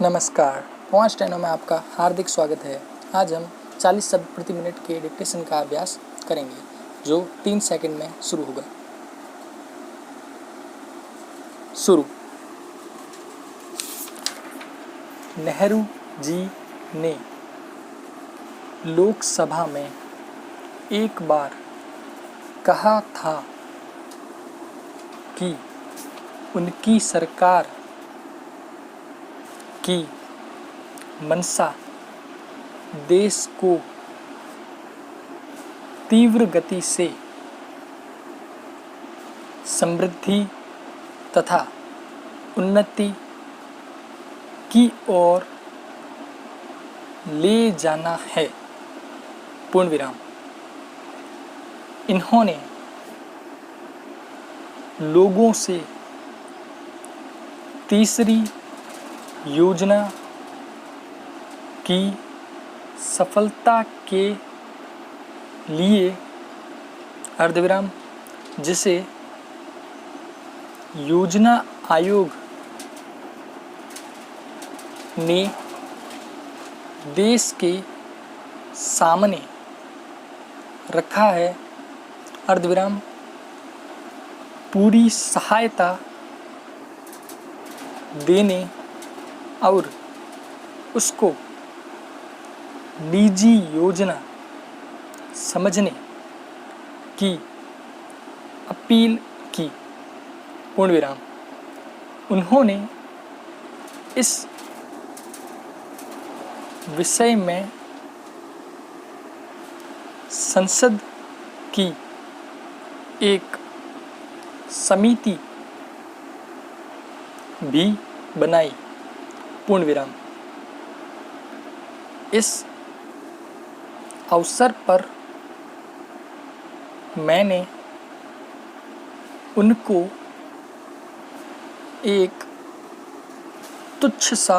नमस्कार। 5 स्टेनो में आपका हार्दिक स्वागत है। आज हम 40 शब्द प्रति मिनट के डिक्टेशन का अभ्यास करेंगे जो 3 सेकंड में शुरू होगा। शुरू। नेहरू जी ने लोकसभा में एक बार कहा था कि उनकी सरकार की मंशा देश को तीव्र गति से समृद्धि तथा उन्नति की ओर ले जाना है। पूर्ण विराम। इन्होंने लोगों से तीसरी योजना की सफलता के लिए अर्धविराम, जिसे योजना आयोग ने देश के सामने रखा है, अर्धविराम, पूरी सहायता देने और उसको निजी योजना समझने की अपील की। पूर्ण विराम। उन्होंने इस विषय में संसद की एक समिति भी बनाई। पूर्ण विराम। इस अवसर पर मैंने उनको एक तुच्छ सा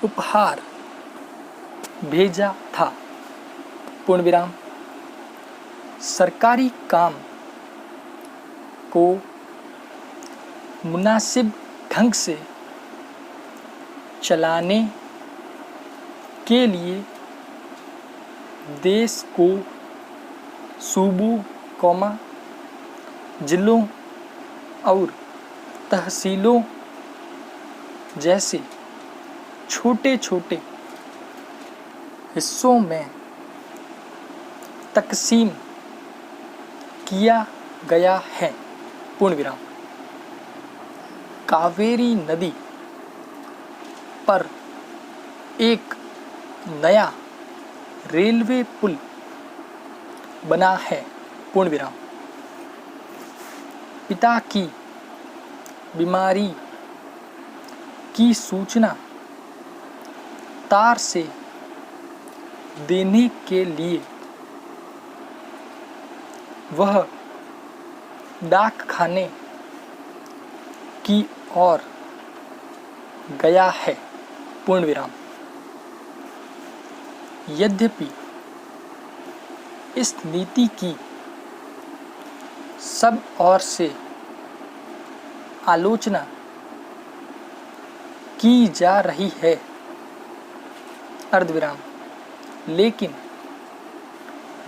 उपहार भेजा था। पूर्ण विराम। सरकारी काम को मुनासिब ढंग से चलाने के लिए देश को सूबों, जिलों और तहसीलों जैसे छोटे छोटे हिस्सों में तकसीम किया गया है। पूर्ण विराम। कावेरी नदी पर एक नया रेलवे पुल बना है। पूर्ण विराम। पिता की बीमारी की सूचना तार से देने के लिए वह डाकखाने की ओर गया है। पूर्ण विराम। यद्यपि इस नीति की सब ओर से आलोचना की जा रही है, अर्धविराम, लेकिन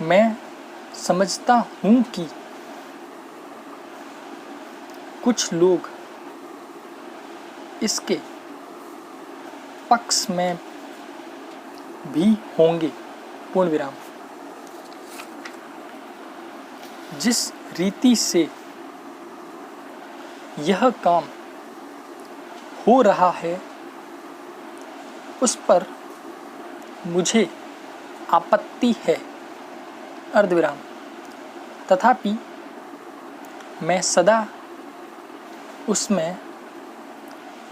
मैं समझता हूँ कि कुछ लोग इसके पक्ष में भी होंगे। पूर्ण विराम। जिस रीति से यह काम हो रहा है उस पर मुझे आपत्ति है, अर्धविराम, तथापि मैं सदा उसमें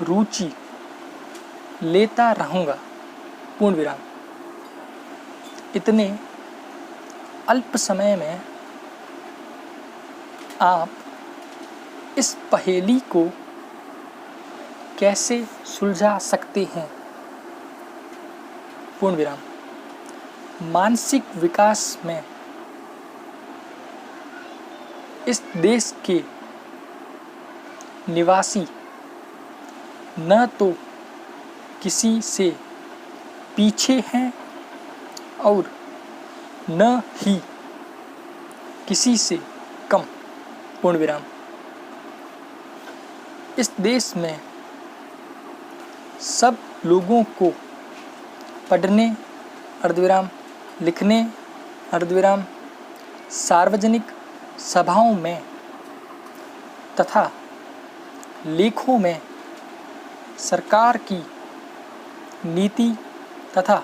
रुचि लेता रहूँगा। पूर्ण विराम। इतने अल्प समय में आप इस पहेली को कैसे सुलझा सकते हैं? पूर्ण विराम। मानसिक विकास में इस देश के निवासी न तो किसी से पीछे हैं और न ही किसी से कम, पूर्ण विराम। इस देश में सब लोगों को पढ़ने, अर्धविराम, लिखने, अर्धविराम, सार्वजनिक सभाओं में तथा लेखों में सरकार की नीति तथा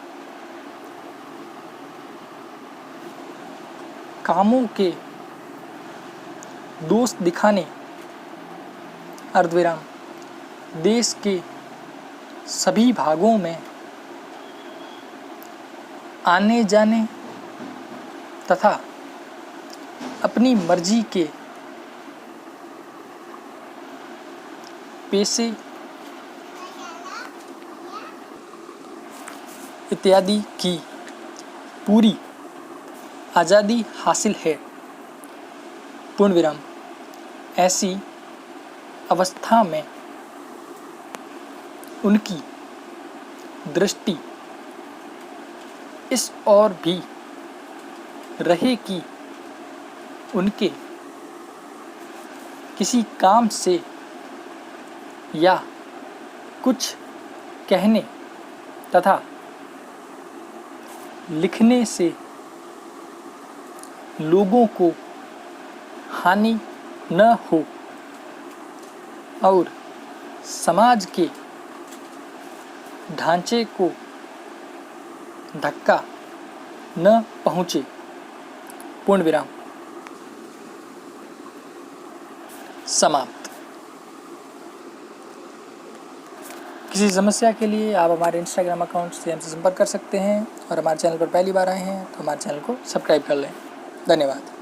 कामों के दोष दिखाने, अर्धविराम, देश के सभी भागों में आने जाने तथा अपनी मर्जी के पेशे इत्यादि की पूरी आज़ादी हासिल है, पूर्ण विराम। ऐसी अवस्था में उनकी दृष्टि इस ओर भी रहे कि उनके किसी काम से या कुछ कहने तथा लिखने से लोगों को हानि न हो और समाज के ढांचे को धक्का न पहुँचे, पूर्ण विराम। समाप्त। किसी समस्या के लिए आप हमारे इंस्टाग्राम अकाउंट से हमसे संपर्क कर सकते हैं और हमारे चैनल पर पहली बार आए हैं तो हमारे चैनल को सब्सक्राइब कर लें। धन्यवाद।